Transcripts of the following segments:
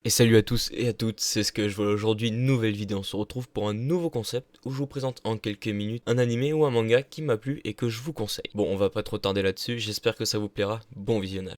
Et salut à tous et à toutes, c'est ce que je vois aujourd'hui, nouvelle vidéo. On se retrouve pour un nouveau concept où je vous présente en quelques minutes un animé ou un manga qui m'a plu et que je vous conseille. Bon, on va pas trop tarder là-dessus, j'espère que ça vous plaira, bon visionnage.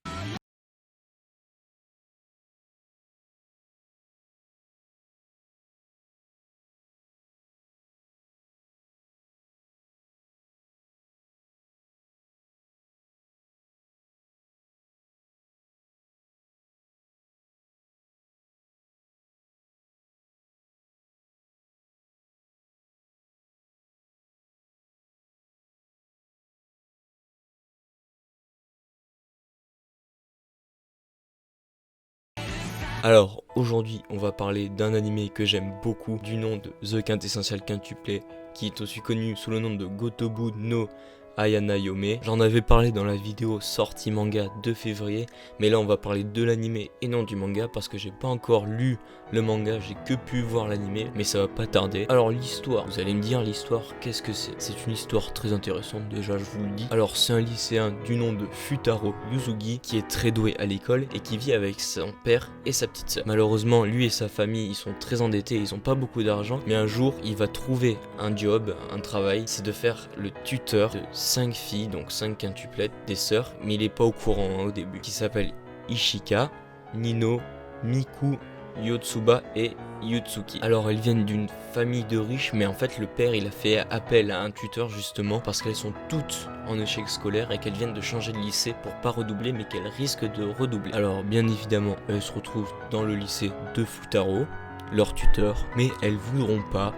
Alors, aujourd'hui, on va parler d'un animé que j'aime beaucoup, du nom de The Quintessential Quintuplet, qui est aussi connu sous le nom de Gotobu no Ayana Yome. J'en avais parlé dans la vidéo sortie manga de février, mais là on va parler de l'animé et non du manga parce que j'ai pas encore lu le manga, j'ai que pu voir l'animé, mais ça va pas tarder. Alors l'histoire, vous allez me dire l'histoire, qu'est-ce que c'est? C'est une histoire très intéressante déjà, je vous le dis. Alors c'est un lycéen du nom de Futaro Yuzugi qui est très doué à l'école et qui vit avec son père et sa petite sœur. Malheureusement, lui et sa famille, ils sont très endettés, ils ont pas beaucoup d'argent, mais un jour, il va trouver un job, un travail, c'est de faire le tuteur de 5 filles, donc 5 quintuplettes, des sœurs, mais il est pas au courant au début, qui s'appellent Ishika, Nino, Miku, Yotsuba et Yutsuki. Alors elles viennent d'une famille de riches, mais en fait le père il a fait appel à un tuteur justement parce qu'elles sont toutes en échec scolaire et qu'elles viennent de changer de lycée pour pas redoubler mais qu'elles risquent de redoubler. Alors bien évidemment elles se retrouvent dans le lycée de Futaro, leur tuteur, mais elles voudront pas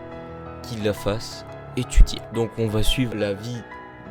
qu'il la fasse étudier. Donc on va suivre la vie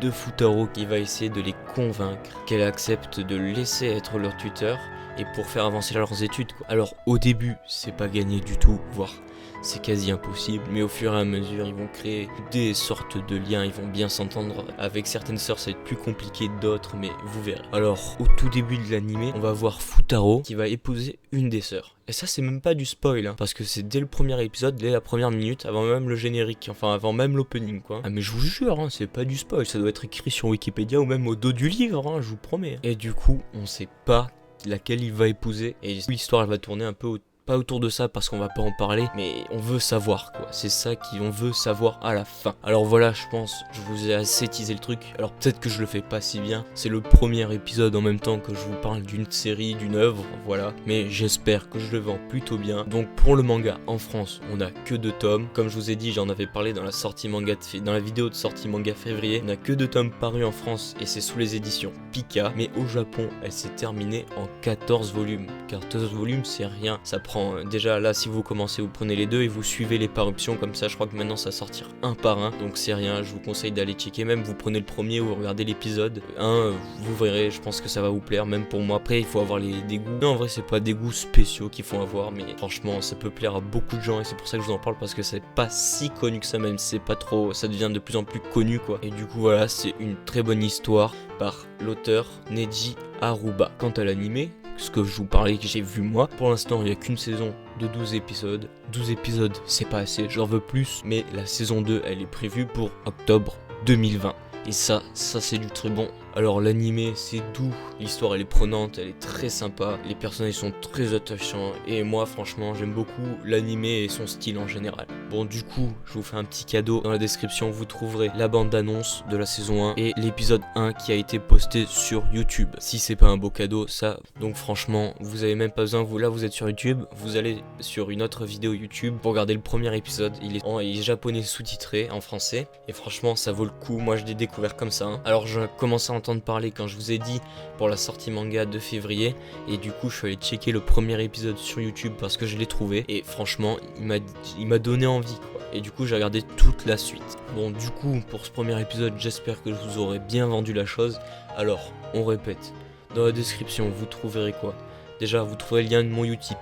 de Futaro qui va essayer de les convaincre qu'elle accepte de laisser être leur tuteur et pour faire avancer leurs études quoi. Alors au début c'est pas gagné du tout, voire c'est quasi impossible, mais au fur et à mesure ils vont créer des sortes de liens, ils vont bien s'entendre. Avec certaines sœurs ça va être plus compliqué d'autres, mais vous verrez. Alors au tout début de l'animé on va voir Futaro qui va épouser une des sœurs. Et ça c'est même pas du spoil hein, parce que c'est dès le premier épisode, dès la première minute, avant même le générique, enfin avant même l'opening quoi. Ah mais je vous jure, hein, c'est pas du spoil, ça doit être écrit sur Wikipédia ou même au dos du livre, hein, je vous promets. Et du coup on sait pas laquelle il va épouser et l'histoire elle va tourner un peu pas autour de ça parce qu'on va pas en parler, mais on veut savoir quoi, c'est ça qu'on veut savoir à la fin. Alors voilà, je pense, je vous ai assez teasé le truc, alors peut-être que je le fais pas si bien, c'est le premier épisode en même temps que je vous parle d'une série, d'une œuvre, voilà, mais j'espère que je le vends plutôt bien. Donc pour le manga, en France, on a que 2 tomes, comme je vous ai dit, j'en avais parlé dans la sortie manga dans la vidéo de sortie manga février, on a que 2 tomes parus en France et c'est sous les éditions Pika, mais au Japon, elle s'est terminée en 14 volumes. 14 volumes, c'est rien, ça prend déjà là si vous commencez vous prenez les deux et vous suivez les parutions comme ça, je crois que maintenant ça sortir un par un, donc c'est rien, je vous conseille d'aller checker, même vous prenez le premier ou vous regardez l'épisode 1, vous verrez, je pense que ça va vous plaire, même pour moi. Après il faut avoir des goûts, non en vrai c'est pas des goûts spéciaux qu'il faut avoir, mais franchement ça peut plaire à beaucoup de gens et c'est pour ça que je vous en parle parce que c'est pas si connu que ça, même si c'est pas trop, ça devient de plus en plus connu quoi. Et du coup voilà, c'est une très bonne histoire par l'auteur Neji Aruba. Quant à l'animé, ce que je vous parlais que j'ai vu moi, pour l'instant il n'y a qu'une saison de 12 épisodes. 12 épisodes c'est pas assez, j'en veux plus, mais la saison 2 elle est prévue pour octobre 2020. Et ça c'est du très bon. Alors l'animé c'est doux, l'histoire elle est prenante, elle est très sympa, les personnages sont très attachants et moi franchement j'aime beaucoup l'animé et son style en général. Bon du coup je vous fais un petit cadeau, dans la description vous trouverez la bande d'annonce de la saison 1 et l'épisode 1 qui a été posté sur YouTube. Si c'est pas un beau cadeau ça, donc franchement vous avez même pas besoin, vous là vous êtes sur YouTube, vous allez sur une autre vidéo YouTube pour regarder le premier épisode, il est japonais sous-titré en français et franchement ça vaut le coup, moi je l'ai découvert comme ça hein. Alors je commençais à entendre parler quand je vous ai dit pour la sortie manga de février et du coup je suis allé checker le premier épisode sur YouTube parce que je l'ai trouvé et franchement il m'a donné envie quoi. Et du coup j'ai regardé toute la suite. Bon du coup pour ce premier épisode j'espère que je vous aurai bien vendu la chose. Alors on répète, dans la description vous trouverez quoi? Déjà vous trouverez le lien de mon Utip.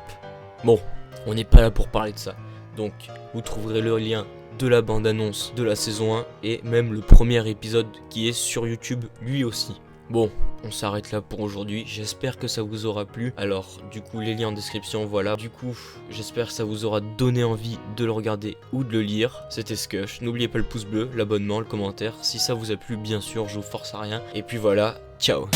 Bon on n'est pas là pour parler de ça, donc vous trouverez le lien de la bande-annonce de la saison 1 et même le premier épisode qui est sur YouTube lui aussi. Bon, on s'arrête là pour aujourd'hui, j'espère que ça vous aura plu. Alors du coup les liens en description, voilà. Du coup j'espère que ça vous aura donné envie de le regarder ou de le lire. C'était Skush, n'oubliez pas le pouce bleu, l'abonnement, le commentaire. Si ça vous a plu bien sûr, je vous force à rien. Et puis voilà, ciao.